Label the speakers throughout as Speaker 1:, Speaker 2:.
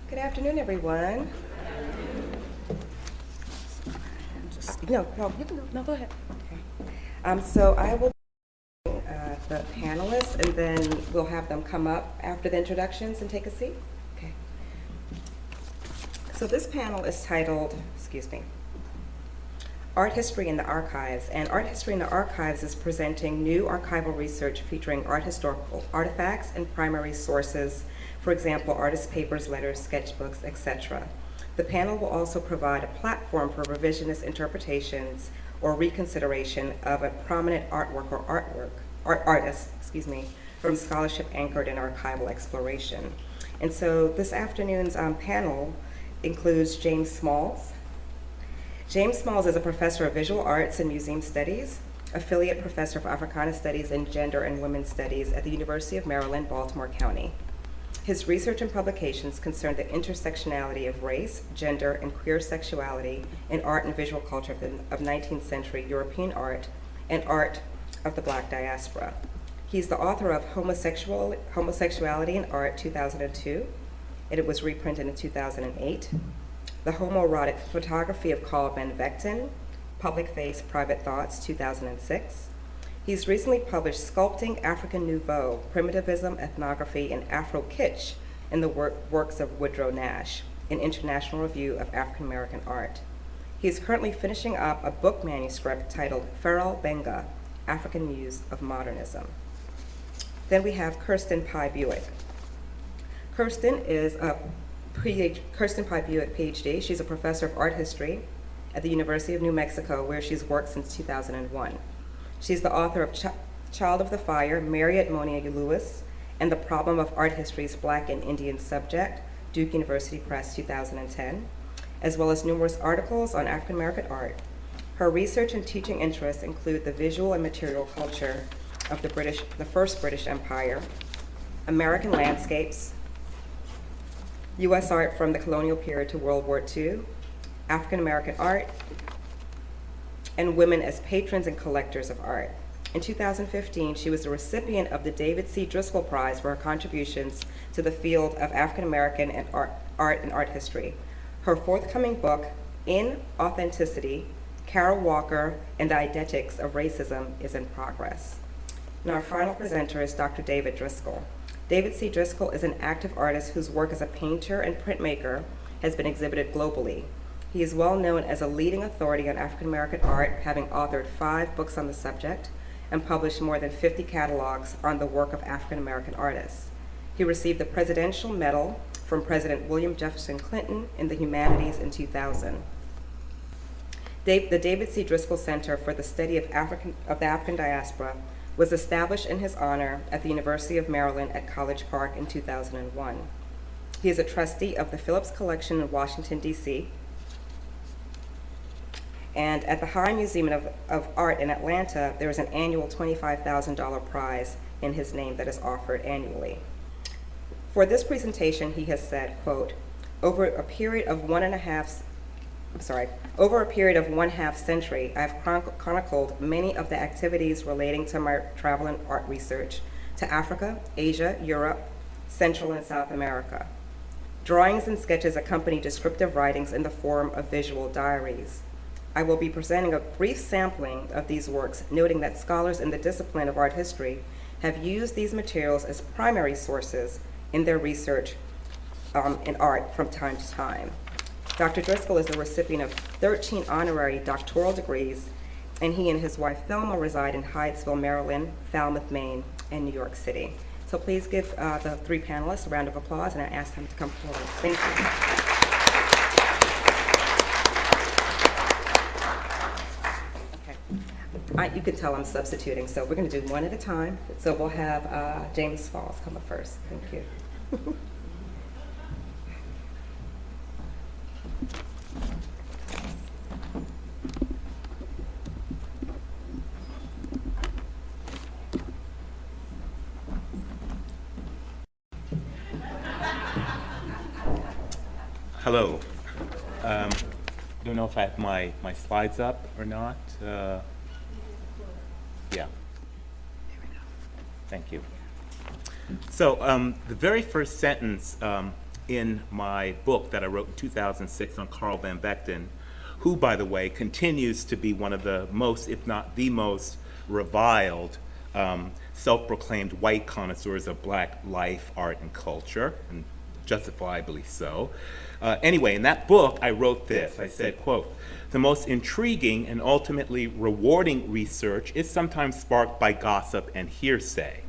Speaker 1: Good afternoon, everyone. No, you can, no, go ahead. Okay. So I will the panelists, and then we'll have them come up after the introductions and take a seat. Okay. So this panel is titled, Art History in the Archives, and Art History in the Archives is presenting new archival research featuring art historical artifacts and primary sources, for example, artist papers, letters, sketchbooks, etc. The panel will also provide a platform for revisionist interpretations or reconsideration of a prominent artwork or artist, from scholarship anchored in archival exploration. And so this afternoon's panel includes James Smalls. James Smalls is a professor of visual arts and museum studies, affiliate professor of Africana Studies and Gender and Women's Studies at the University of Maryland, Baltimore County. His research and publications concern the intersectionality of race, gender, and queer sexuality in art and visual culture of 19th century European art and art of the Black diaspora. He's the author of Homosexuality in Art, 2002, and it was reprinted in 2008. The Homoerotic Photography of Coleman, Public Face, Private Thoughts, 2006. He's recently published Sculpting African Nouveau, Primitivism, Ethnography, and Afro-Kitsch in the works of Woodrow Nash, an International Review of African American Art. He is currently finishing up a book manuscript titled Farrell Benga, African Muse of Modernism. Then we have Kirsten Pye Buick. Kirsten Pye Buick, PhD. She's a professor of art history at the University of New Mexico, where she's worked since 2001. She's the author of Child of the Fire, Marriott Monia Lewis, and The Problem of Art History's Black and Indian Subject, Duke University Press, 2010, as well as numerous articles on African American art. Her research and teaching interests include the visual and material culture of the first British Empire, American landscapes, U.S. art from the colonial period to World War II, African American art, and women as patrons and collectors of art. In 2015, she was the recipient of the David C. Driscoll Prize for her contributions to the field of African American and art and art history. Her forthcoming book, In Authenticity, Carol Walker and the Eidetics of Racism, is in progress. And our final presenter is Dr. David Driscoll. David C. Driscoll is an active artist whose work as a painter and printmaker has been exhibited globally. He is well known as a leading authority on African American art, having authored 5 books on the subject and published more than 50 catalogs on the work of African American artists. He received the Presidential Medal from President William Jefferson Clinton in the Humanities in 2000. The David C. Driscoll Center for the Study of the African Diaspora was established in his honor at the University of Maryland at College Park in 2001. He is a trustee of the Phillips Collection in Washington, D.C., and at the High Museum of Art in Atlanta, there is an annual $25,000 prize in his name that is offered annually. For this presentation, he has said, quote, over a period of one half century, I have chronicled many of the activities relating to my travel and art research to Africa, Asia, Europe, Central and South America. Drawings and sketches accompany descriptive writings in the form of visual diaries. I will be presenting a brief sampling of these works, noting that scholars in the discipline of art history have used these materials as primary sources in their research in art from time to time. Dr. Driscoll is the recipient of 13 honorary doctoral degrees, and he and his wife Thelma reside in Hyattsville, Maryland, Falmouth, Maine, and New York City. So please give the 3 panelists a round of applause, and I ask them to come forward. Thank you. You can tell I'm substituting, so we're going to do one at a time. So we'll have James Smalls come up first. Thank you.
Speaker 2: Hello. Don't know if I have my slides up or not. Yeah.
Speaker 1: There we go.
Speaker 2: Thank you. So the very first sentence in my book that I wrote in 2006 on Carl Van Vechten, who, by the way, continues to be one of the most, if not the most, reviled self-proclaimed white connoisseurs of black life, art, and culture, and justifiably so. Anyway, in that book, I wrote this. I said, quote, "The most intriguing and ultimately rewarding research is sometimes sparked by gossip and hearsay."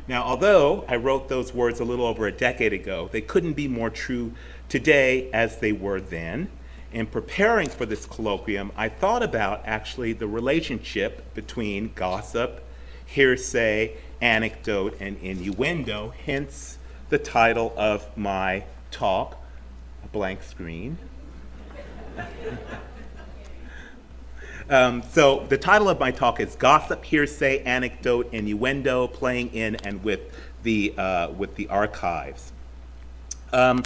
Speaker 2: Now, although I wrote those words a little over a decade ago, they couldn't be more true today as they were then. In preparing for this colloquium, I thought about actually the relationship between gossip, hearsay, anecdote, and innuendo, hence the title of my talk, a blank screen. So the title of my talk is Gossip, Hearsay, Anecdote, Innuendo, Playing in and with the Archives. In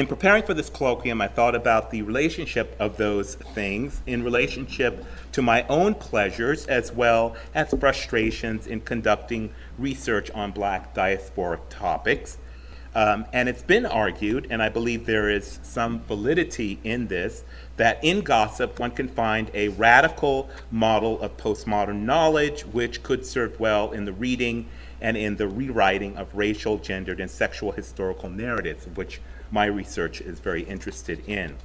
Speaker 2: preparing for this colloquium, I thought about the relationship of those things in relationship to my own pleasures as well as frustrations in conducting research on black diasporic topics. And it's been argued, and I believe there is some validity in this, that in gossip one can find a radical model of postmodern knowledge which could serve well in the reading and in the rewriting of racial, gendered, and sexual historical narratives, which my research is very interested in.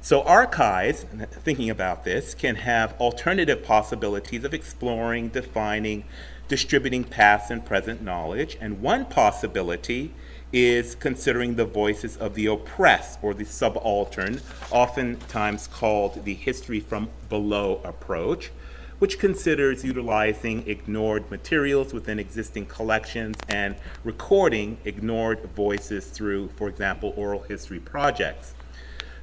Speaker 2: So archives, thinking about this, can have alternative possibilities of exploring, defining, distributing past and present knowledge, and one possibility is considering the voices of the oppressed or the subaltern, oftentimes called the history from below approach, which considers utilizing ignored materials within existing collections and recording ignored voices through, for example, oral history projects.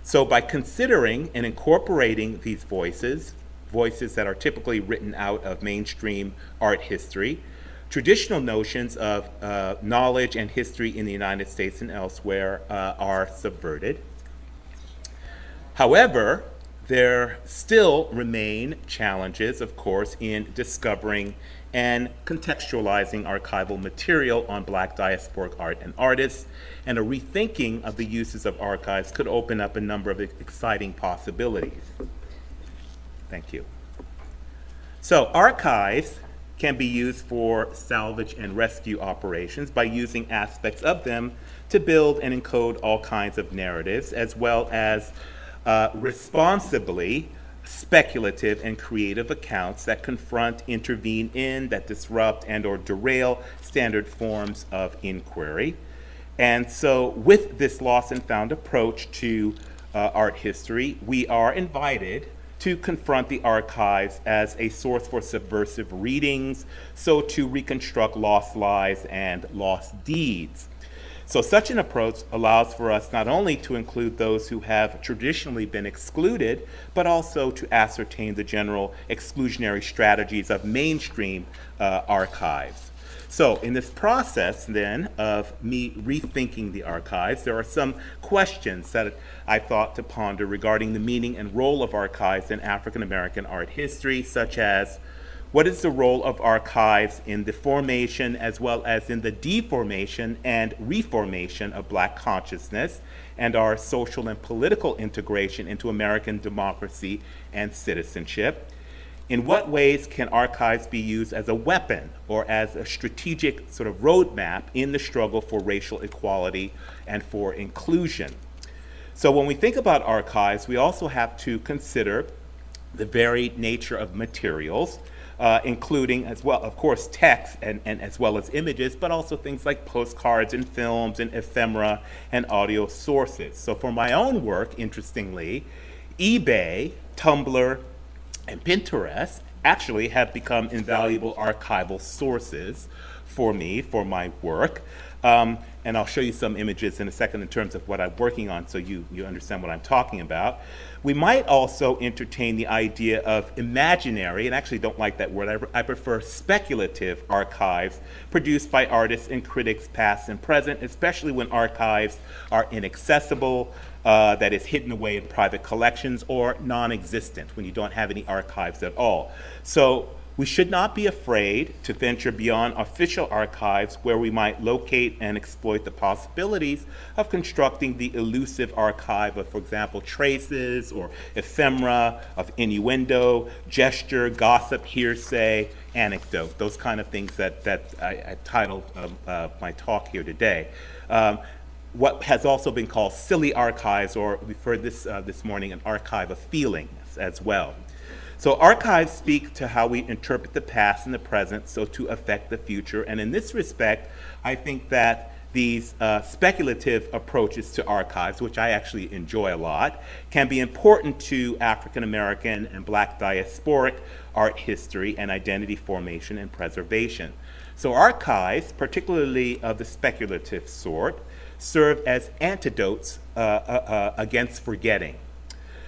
Speaker 2: So by considering and incorporating these voices that are typically written out of mainstream art history, traditional notions of knowledge and history in the United States and elsewhere are subverted. However, there still remain challenges, of course, in discovering and contextualizing archival material on black diasporic art and artists, and a rethinking of the uses of archives could open up a number of exciting possibilities. Thank you. So archives can be used for salvage and rescue operations by using aspects of them to build and encode all kinds of narratives, as well as responsibly speculative and creative accounts that confront, intervene in, that disrupt and or derail standard forms of inquiry. And so with this lost and found approach to art history, we are invited to confront the archives as a source for subversive readings, so to reconstruct lost lives and lost deeds. So such an approach allows for us not only to include those who have traditionally been excluded, but also to ascertain the general exclusionary strategies of mainstream archives. So in this process then of me rethinking the archives, there are some questions that I thought to ponder regarding the meaning and role of archives in African American art history, such as what is the role of archives in the formation as well as in the deformation and reformation of black consciousness and our social and political integration into American democracy and citizenship? In what ways can archives be used as a weapon or as a strategic sort of roadmap in the struggle for racial equality and for inclusion? So when we think about archives, we also have to consider the varied nature of materials, including as well, of course, text and as well as images, but also things like postcards and films and ephemera and audio sources. So for my own work, interestingly, eBay, Tumblr, and Pinterest actually have become invaluable archival sources for me, for my work. And I'll show you some images in a second in terms of what I'm working on so you understand what I'm talking about. We might also entertain the idea of imaginary, and I actually don't like that word, I prefer speculative archives produced by artists and critics past and present, especially when archives are inaccessible, that is hidden away in private collections, or non-existent, when you don't have any archives at all. So We should not be afraid to venture beyond official archives where we might locate and exploit the possibilities of constructing the elusive archive of, for example, traces or ephemera, of innuendo, gesture, gossip, hearsay, anecdote, those kind of things that I titled my talk here today. What has also been called silly archives, or we've heard this morning, an archive of feelings as well. So archives speak to how we interpret the past and the present, so to affect the future. And in this respect, I think that these speculative approaches to archives, which I actually enjoy a lot, can be important to African American and Black diasporic art history and identity formation and preservation. So archives, particularly of the speculative sort, serve as antidotes against forgetting.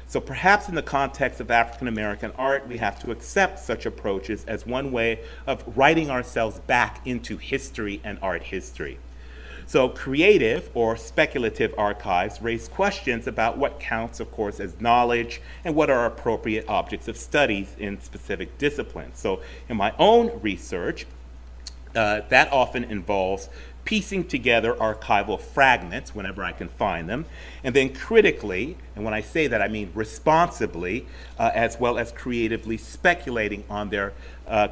Speaker 2: So perhaps in the context of African American art, we have to accept such approaches as one way of writing ourselves back into history and art history. So creative or speculative archives raise questions about what counts, of course, as knowledge and what are appropriate objects of studies in specific disciplines. So in my own research, that often involves piecing together archival fragments whenever I can find them, and then critically, and when I say that I mean responsibly, as well as creatively speculating on their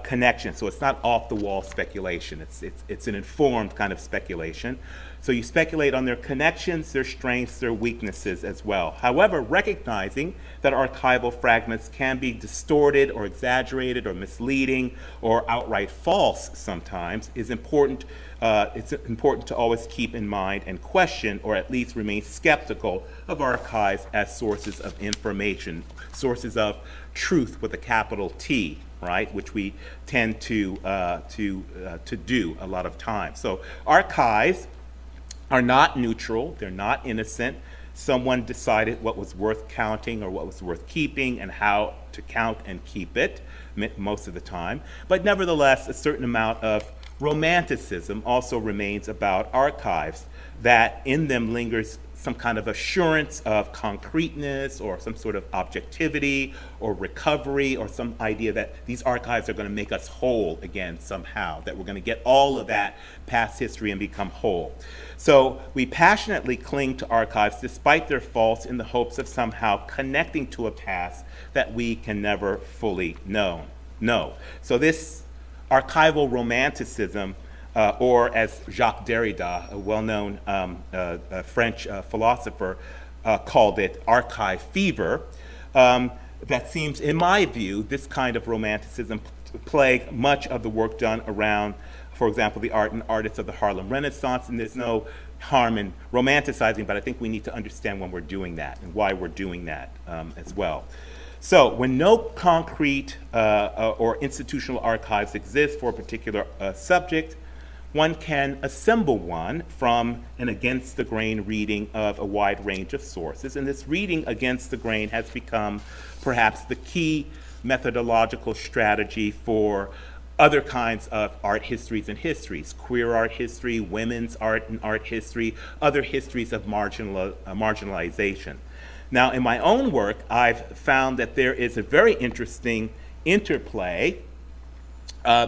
Speaker 2: connection. So it's not off-the-wall speculation, it's an informed kind of speculation. So you speculate on their connections, their strengths, their weaknesses as well. However, recognizing that archival fragments can be distorted or exaggerated or misleading or outright false sometimes is important. It's important to always keep in mind and question, or at least remain skeptical of archives as sources of information, sources of truth with a capital T, right, which we tend to do a lot of times. So archives are not neutral, they're not innocent. Someone decided what was worth counting or what was worth keeping and how to count and keep it most of the time. But nevertheless, a certain amount of romanticism also remains about archives, that in them lingers some kind of assurance of concreteness or some sort of objectivity or recovery, or some idea that these archives are going to make us whole again somehow, that we're going to get all of that past history and become whole. So we passionately cling to archives despite their faults in the hopes of somehow connecting to a past that we can never fully know. So this archival romanticism, or as Jacques Derrida, a well-known French philosopher, called it, archive fever, that seems, in my view, this kind of romanticism plague much of the work done around, for example, the art and artists of the Harlem Renaissance, and there's no harm in romanticizing, but I think we need to understand when we're doing that and why we're doing that as well. So when no concrete or institutional archives exist for a particular subject, one can assemble one from an against-the-grain reading of a wide range of sources. And this reading against the grain has become perhaps the key methodological strategy for other kinds of art histories and histories: queer art history, women's art and art history, other histories of marginalization. Now, in my own work, I've found that there is a very interesting interplay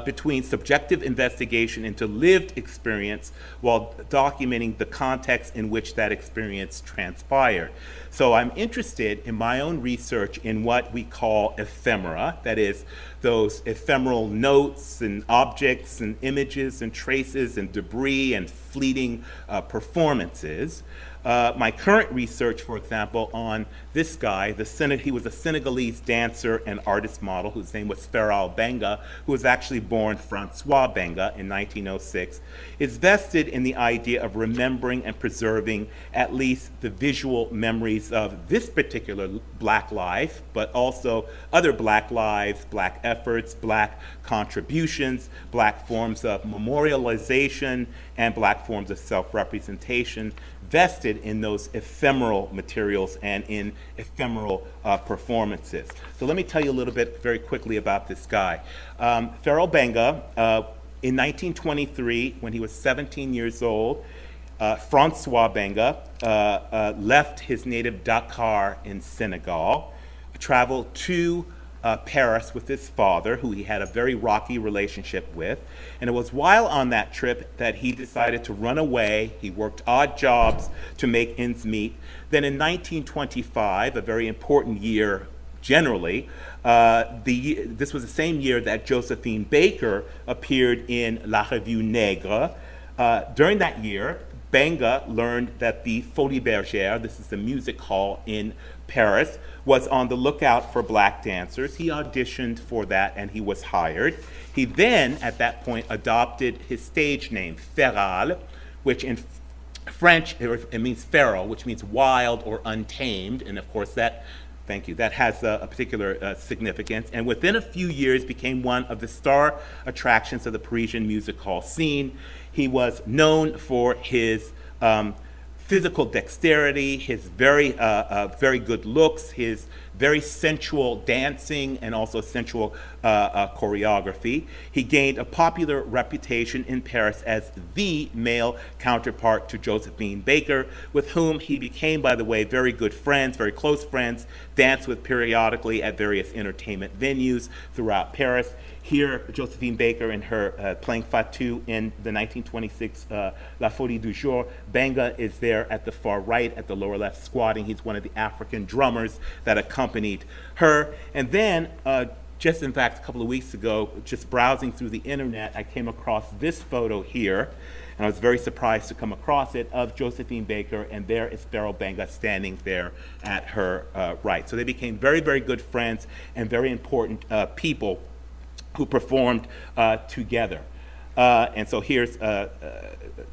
Speaker 2: between subjective investigation into lived experience while documenting the context in which that experience transpired. So I'm interested in my own research in what we call ephemera, that is, those ephemeral notes and objects and images and traces and debris and fleeting performances. My current research, for example, on this guy, he was a Senegalese dancer and artist model whose name was Farrell Benga, who was actually born Francois Benga in 1906, is vested in the idea of remembering and preserving at least the visual memories of this particular Black life, but also other Black lives, Black efforts, Black contributions, Black forms of memorialization, and Black forms of self-representation, vested in those ephemeral materials and in ephemeral performances. So let me tell you a little bit very quickly about this guy. Farrell Benga, in 1923, when he was 17 years old, Francois Benga left his native Dakar in Senegal, traveled to Paris with his father, who he had a very rocky relationship with. And it was while on that trip that he decided to run away. He worked odd jobs to make ends meet. Then in 1925, a very important year generally, this was the same year that Josephine Baker appeared in La Revue Nègre. During that year, Benga learned that the Folies Bergère, this is the music hall in Paris, was on the lookout for black dancers. He auditioned for that and he was hired. He then, at that point, adopted his stage name, Feral, which in French, it means feral, which means wild or untamed. And of course, that has a particular significance. And within a few years became one of the star attractions of the Parisian music hall scene. He was known for his physical dexterity, his very good looks, his very sensual dancing, and also sensual choreography. He gained a popular reputation in Paris as the male counterpart to Josephine Baker, with whom he became, by the way, very good friends, very close friends, danced with periodically at various entertainment venues throughout Paris. Here, Josephine Baker and her playing Fatou in the 1926 La Folie du Jour. Benga is there at the far right, at the lower left, squatting. He's one of the African drummers that accompanied her. And then, just in fact, a couple of weeks ago, just browsing through the internet, I came across this photo here, and I was very surprised to come across it, of Josephine Baker, and there is Farrell Benga standing there at her right. So they became very, very good friends and very important people who performed together. And so here's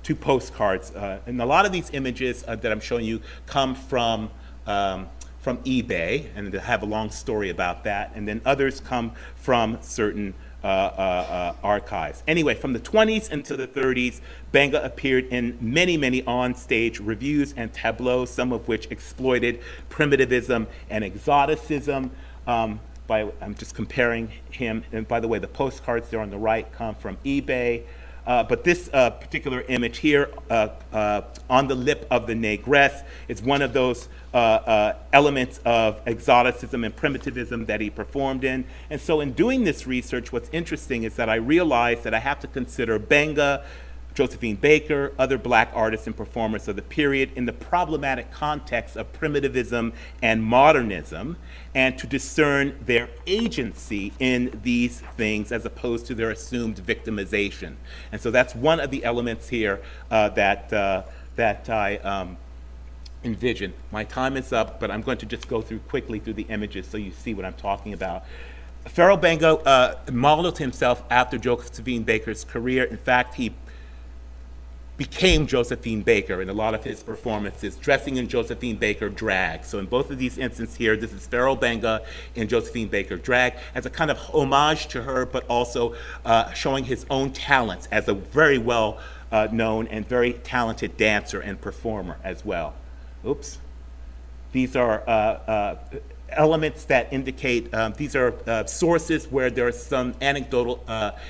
Speaker 2: two postcards. And a lot of these images that I'm showing you come from eBay, and they have a long story about that. And then others come from certain archives. Anyway, from the 20s into the 30s, Benga appeared in many, many on-stage revues and tableaux, some of which exploited primitivism and exoticism. I'm just comparing him, and by the way, the postcards there on the right come from eBay. But this particular image here, on the lip of the negress, is one of those elements of exoticism and primitivism that he performed in. And so in doing this research, what's interesting is that I realized that I have to consider Benga, Josephine Baker, other black artists and performers of the period in the problematic context of primitivism and modernism, and to discern their agency in these things as opposed to their assumed victimization. And so that's one of the elements here that I envision. My time is up, but I'm going to just go through quickly through the images so you see what I'm talking about. Farrell Benga modeled himself after Josephine Baker's career. In fact, he became Josephine Baker in a lot of his performances, dressing in Josephine Baker drag. So in both of these instances here, this is Farrell Benga in Josephine Baker drag as a kind of homage to her, but also showing his own talents as a very well known and very talented dancer and performer as well. Oops. These are elements that indicate, these are sources where there's some anecdotal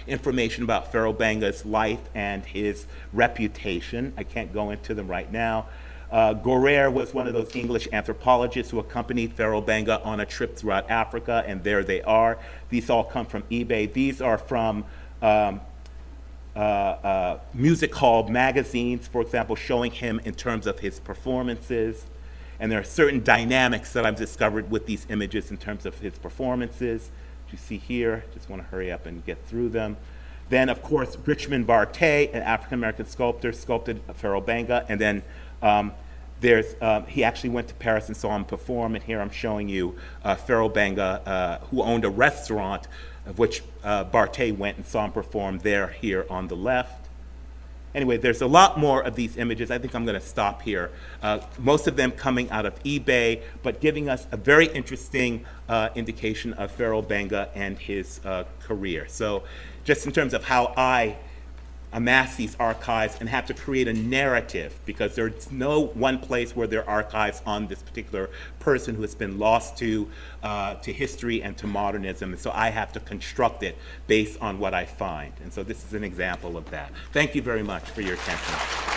Speaker 2: information about Farrell Benga's life and his reputation. I can't go into them right now. Gorer was one of those English anthropologists who accompanied Farrell Benga on a trip throughout Africa, and there they are. These all come from eBay. These are from music hall magazines, for example, showing him in terms of his performances. And there are certain dynamics that I've discovered with these images in terms of his performances. You see here, just want to hurry up and get through them. Then, of course, Richmond Barthé, an African-American sculptor, sculpted Farrell Benga. And then he actually went to Paris and saw him perform. And here I'm showing you Farrell Benga, who owned a restaurant, of which Barthé went and saw him perform there, here on the left. Anyway, there's a lot more of these images. I think I'm going to stop here. Most of them coming out of eBay, but giving us a very interesting indication of Farrell Benga and his career. So just in terms of how I amass these archives and have to create a narrative, because there's no one place where there are archives on this particular person who has been lost to history and to modernism. And so I have to construct it based on what I find. And so this is an example of that. Thank you very much for your attention.